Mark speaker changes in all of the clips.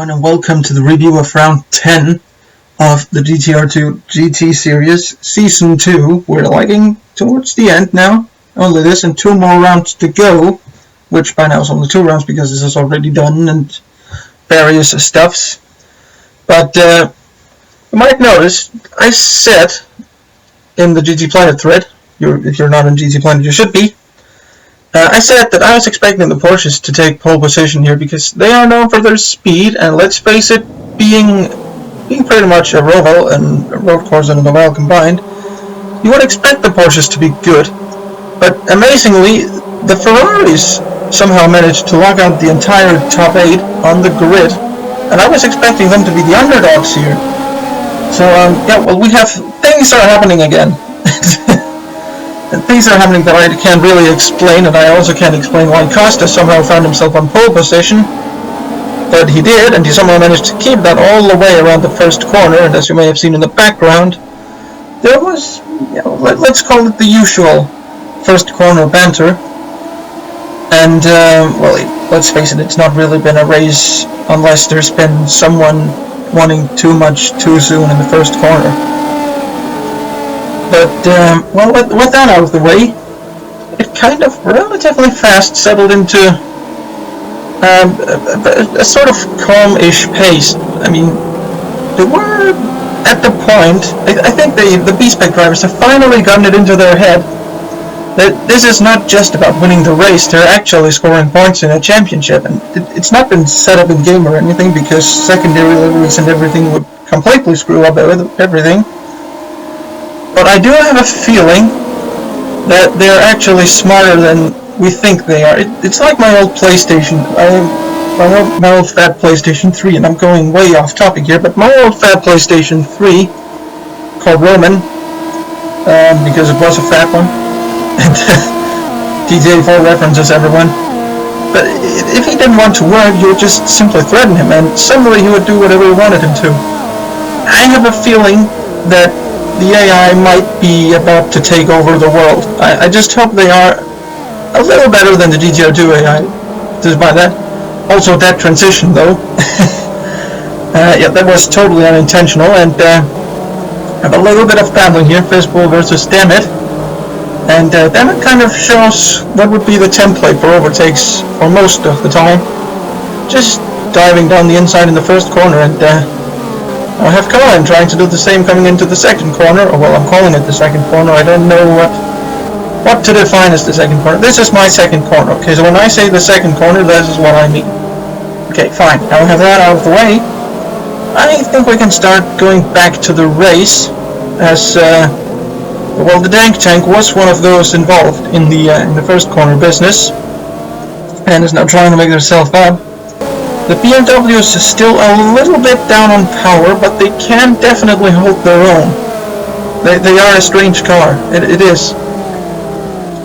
Speaker 1: everyone, and welcome to the review of round 10 of the GTR2 GT series, season 2. We're lagging towards the end now, only this and 2 more rounds to go, which by now is only 2 rounds because this is already done and various stuffs. But you might notice I said in the GT Planet thread, if you're not on GT Planet you should be, I said that I was expecting the Porsches to take pole position here because they are known for their speed, and let's face it, being pretty much a Roval and a road course and a Noval combined, you would expect the Porsches to be good. But amazingly, the Ferraris somehow managed to lock out the entire top 8 on the grid, and I was expecting them to be the underdogs here. So yeah, well, things are happening again. And things are happening that I can't really explain, and I also can't explain why Costa somehow found himself on pole position. But he did, and he somehow managed to keep that all the way around the first corner, and as you may have seen in the background, there was, let's call it the usual first corner banter. And, well, let's face it, it's not really been a race unless there's been someone wanting too much too soon in the first corner. But, well, with that out of the way, it kind of relatively fast settled into a sort of calm-ish pace. I mean, they were at the point, I think the B-Spec drivers have finally gotten it into their head that this is not just about winning the race, they're actually scoring points in a championship. And it's not been set up in game or anything, because secondary liveries and everything would completely screw up everything. But I do have a feeling that they're actually smarter than we think they are. It's like my old PlayStation. My old fat PlayStation 3, and I'm going way off topic here, but my old fat PlayStation 3, called Roman, because it was a fat one, and GTA 4 references everyone. But if he didn't want to work, you would just simply threaten him, and suddenly he would do whatever you wanted him to. I have a feeling that the AI might be about to take over the world. I just hope they are a little better than the GTR2 AI. Despite that. Also that transition though. Yeah, that was totally unintentional, and I have a little bit of battling here, Fistball versus Dammit. And Dammit kind of shows what would be the template for overtakes for most of the time. Just diving down the inside in the first corner, and I have Colin trying to do the same coming into the second corner, or well, I'm calling it the second corner. I don't know what to define as the second corner. This is my second corner, okay, so when I say the second corner, this is what I mean. Okay, fine, now we have that out of the way. I think we can start going back to the race, as, well, the Dank Tank was one of those involved in the first corner business, and is now trying to make herself up. The BMW is still a little bit down on power, but they can definitely hold their own. They are a strange car. It is.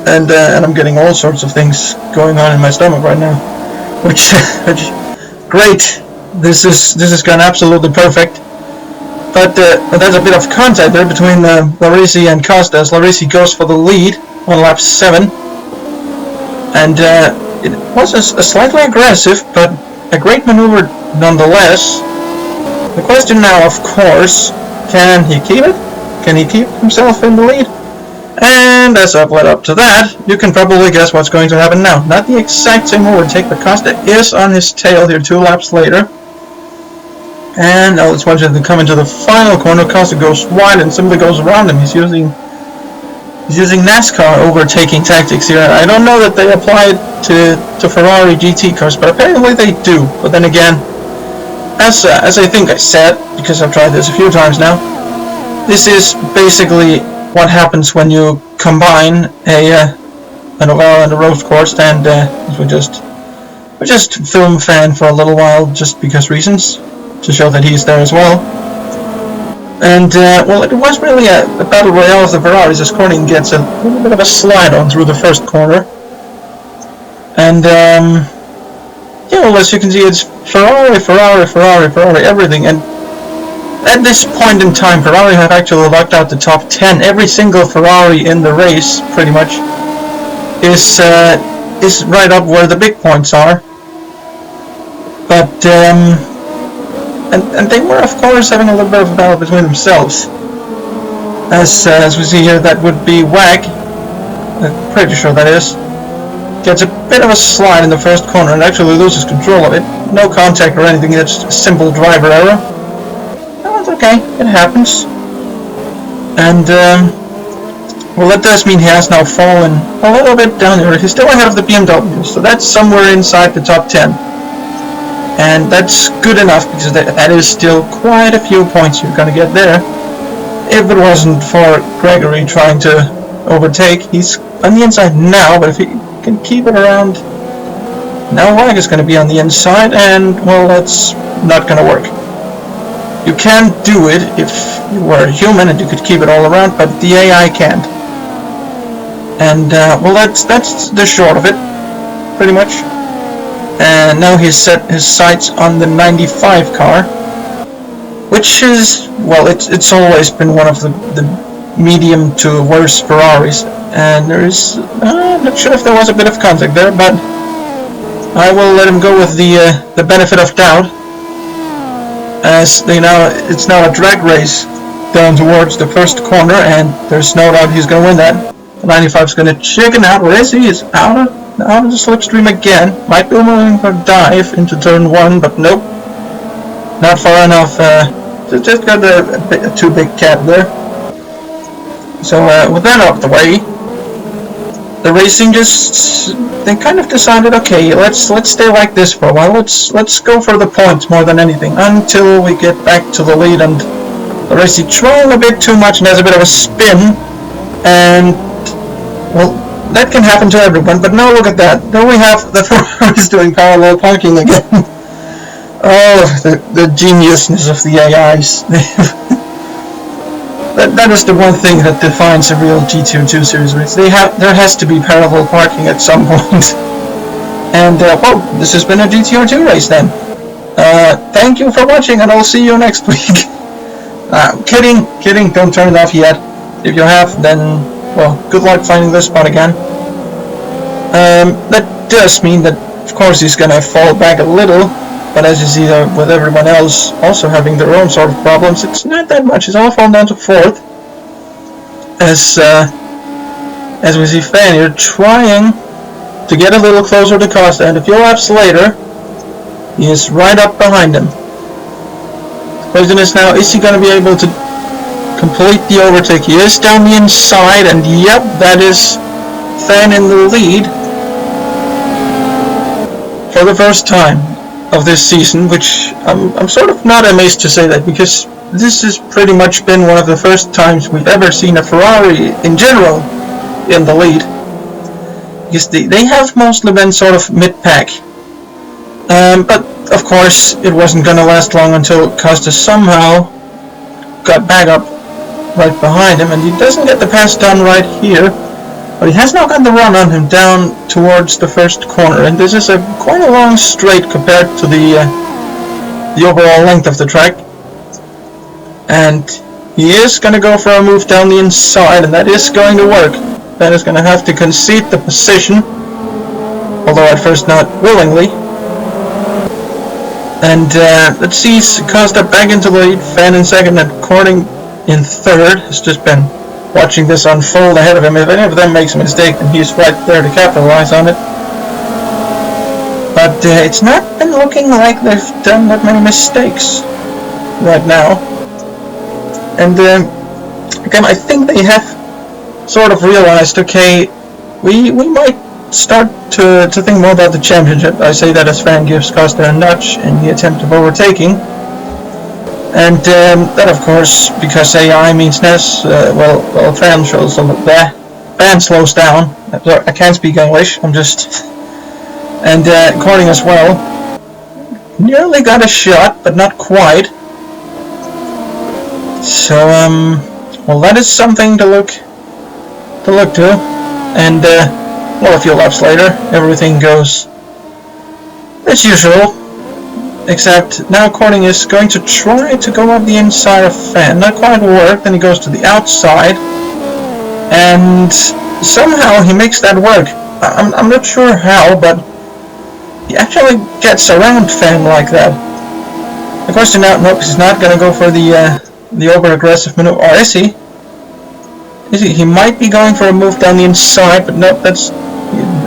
Speaker 1: And I'm getting all sorts of things going on in my stomach right now. Which great. This has gone absolutely perfect. But there's a bit of contact there between Larisi and Costa, as Larisi goes for the lead on lap 7. And it was a slightly aggressive, but a great maneuver nonetheless. The question now, of course, can he keep it? Can he keep himself in the lead? And as I've led up to that, you can probably guess what's going to happen now. Not the exact same overtake, but Costa is on his tail here 2 laps later. And now let's watch him come into the final corner. Costa goes wide and simply goes around him. He's using NASCAR overtaking tactics here. I don't know that they apply it to Ferrari GT cars, but apparently they do. But then again, as I think I said, because I've tried this a few times now, this is basically what happens when you combine an Oval and a road course, and we just film fan for a little while, just because reasons, to show that he's there as well. And, well, it was really a battle royale of the Ferraris, as Corning gets a little bit of a slide on through the first corner. And, yeah, well, as you can see, it's Ferrari, everything. And at this point in time, Ferrari have actually locked out the top 10. Every single Ferrari in the race, pretty much, is right up where the big points are. But and they were, of course, having a little bit of a battle between themselves. As we see here, that would be Wag. I'm pretty sure that is. Gets a bit of a slide in the first corner and actually loses control of it. No contact or anything, it's just a simple driver error. Oh, it's okay, it happens. And, well, that does mean he has now fallen a little bit down here. He's still ahead of the BMW, so that's somewhere inside the top 10. And that's good enough, because that is still quite a few points you're gonna get there. If it wasn't for Gregory trying to overtake, he's on the inside now, but if he can keep it around, now Wag is gonna be on the inside, and, well, that's not gonna work. You can do it if you were human and you could keep it all around, but the AI can't. And, well, that's the short of it, pretty much. And now he's set his sights on the 95 car, which is, well, it's always been one of the medium to worse Ferraris, and there's, I'm not sure if there was a bit of contact there, but I will let him go with the benefit of doubt, as it's now a drag race down towards the first corner, and there's no doubt he's going to win that. The 95 is going to chicken out. Where is he? He's out of the slipstream again. Might be moving for a dive into turn 1, but nope. Not far enough. Just got a too big cat there. So with that out of the way, the racing they kind of decided, okay, let's stay like this for a while. Let's go for the points more than anything until we get back to the lead. And the racing trying a bit too much and has a bit of a spin, and well, that can happen to everyone. But now look at that. There we have the Ferraris doing parallel parking again. Oh, the geniusness of the AIs. That is the one thing that defines a real GTR2 series race. There has to be parallel parking at some point. And, well, this has been a GTR2 race then. Thank you for watching, and I'll see you next week. Kidding, don't turn it off yet. If you have, then, well, good luck finding this spot again. That does mean that, of course, he's gonna fall back a little. But as you see with everyone else also having their own sort of problems, it's not that much. It's all fallen down to 4th. As we see Fan here trying to get a little closer to Costa, and a few laps later, he is right up behind him. The question is now, is he going to be able to complete the overtake? He is down the inside, and yep, that is Fan in the lead for the first time of this season, which I'm sort of not amazed to say that, because this has pretty much been one of the first times we've ever seen a Ferrari in general in the lead, because they have mostly been sort of mid-pack, but of course it wasn't gonna last long until Costa somehow got back up right behind him, and he doesn't get the pass done right here. But he has now got the run on him down towards the first corner, and this is quite a long straight compared to the overall length of the track. And he is going to go for a move down the inside, and that is going to work. That is going to have to concede the position, although at first not willingly. And let's see, Costa back into the lead, Fan in second, and Corning in 3rd. Has just been watching this unfold ahead of him. If any of them makes a mistake, then he's right there to capitalize on it. But it's not been looking like they've done that many mistakes right now. And again, I think they have sort of realized, okay, we might start to think more about the championship. I say that as Fan gives Costa a nudge in the attempt of overtaking. And that, of course, because AI means less, well, Fan shows a little bit. Fan slows down. I can't speak English, I'm just... And Corning as well. Nearly got a shot, but not quite. So, well, that is something to look to. And, well, a few laps later, everything goes as usual. Except now Corning is going to try to go up the inside of Fan. Not quite work, then he goes to the outside. And somehow he makes that work. I'm not sure how, but he actually gets around Fan like that. The question now, nope, he's not going to go for the over-aggressive maneuver, or is he? Is he? He might be going for a move down the inside, but nope, that's...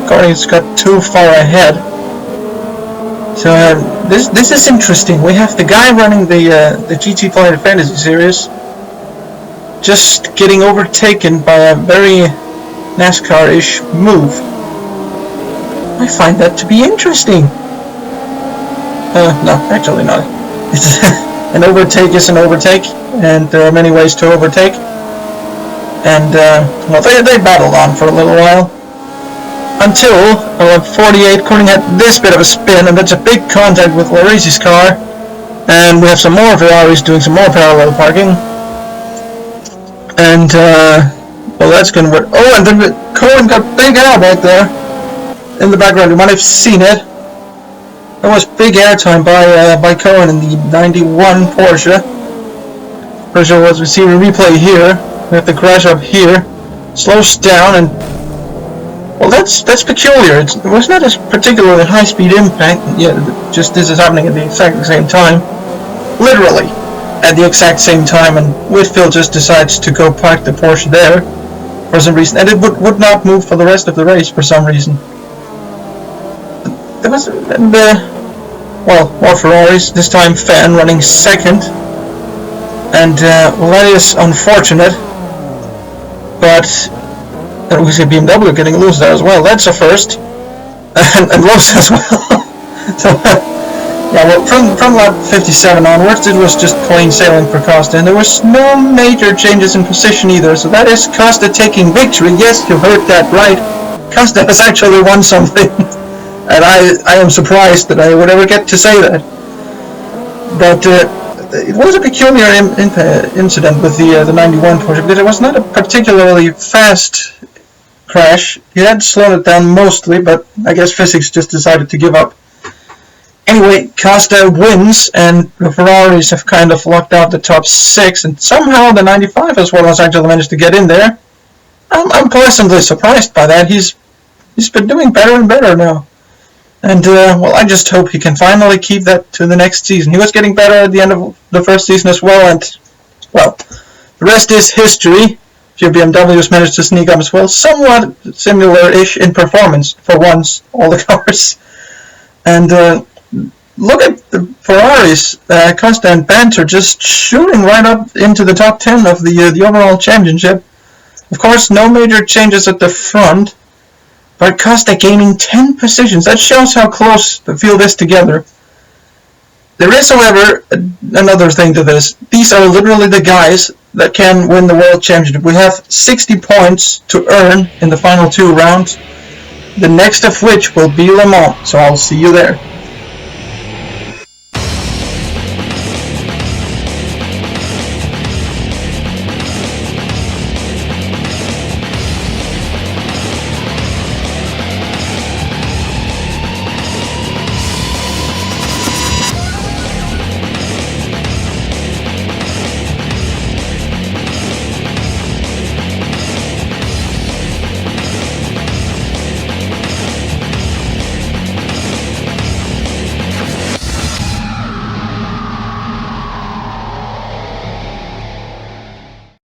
Speaker 1: Guardian's got too far ahead. So this is interesting. We have the guy running the GT Planet Fantasy series just getting overtaken by a very NASCAR-ish move. I find that to be interesting. No, actually not. It's an overtake is an overtake, and there are many ways to overtake. And well, they battled on for a little while. Until 48, Corning had this bit of a spin, and that's a big contact with Larice's car. And we have some more Ferraris doing some more parallel parking. And, well, that's gonna work. Oh, and then Cohen got big air back there. In the background, you might have seen it. There was big airtime by Cohen in the 91 Porsche. Pretty sure as we see the replay here. We have the crash up here. Slows down and... Well, that's peculiar. It was not a particularly high-speed impact. Yeah, just this is happening at the exact same time. Literally, at the exact same time, and Whitfield just decides to go park the Porsche there for some reason, and it would not move for the rest of the race for some reason. There was, well, more Ferraris. This time, Fan running second, and well, that is unfortunate, but. And we see BMW getting loose there as well. That's a first. And loose as well. So, yeah, well, from lap 57 onwards, it was just plain sailing for Costa. And there was no major changes in position either. So that is Costa taking victory. Yes, you heard that right. Costa has actually won something. And I am surprised that I would ever get to say that. But it was a peculiar incident with the 91 Porsche. Because it was not a particularly fast crash. He had slowed it down mostly, but I guess physics just decided to give up. Anyway, Costa wins, and the Ferraris have kind of locked out the top 6, and somehow the 95 as well has actually managed to get in there. I'm pleasantly surprised by that. He's been doing better and better now. And, well, I just hope he can finally keep that to the next season. He was getting better at the end of the first season as well, and, well, the rest is history. BMW's managed to sneak up as well, somewhat similar-ish in performance for once, all the cars. And look at the Ferraris, Costa and Banter just shooting right up into the top 10 of the overall championship. Of course, no major changes at the front, but Costa gaining 10 positions. That shows how close the field is together. There is, however, another thing to this. These are literally the guys that can win the World Championship. We have 60 points to earn in the final 2 rounds, the next of which will be Le Mans, so I'll see you there.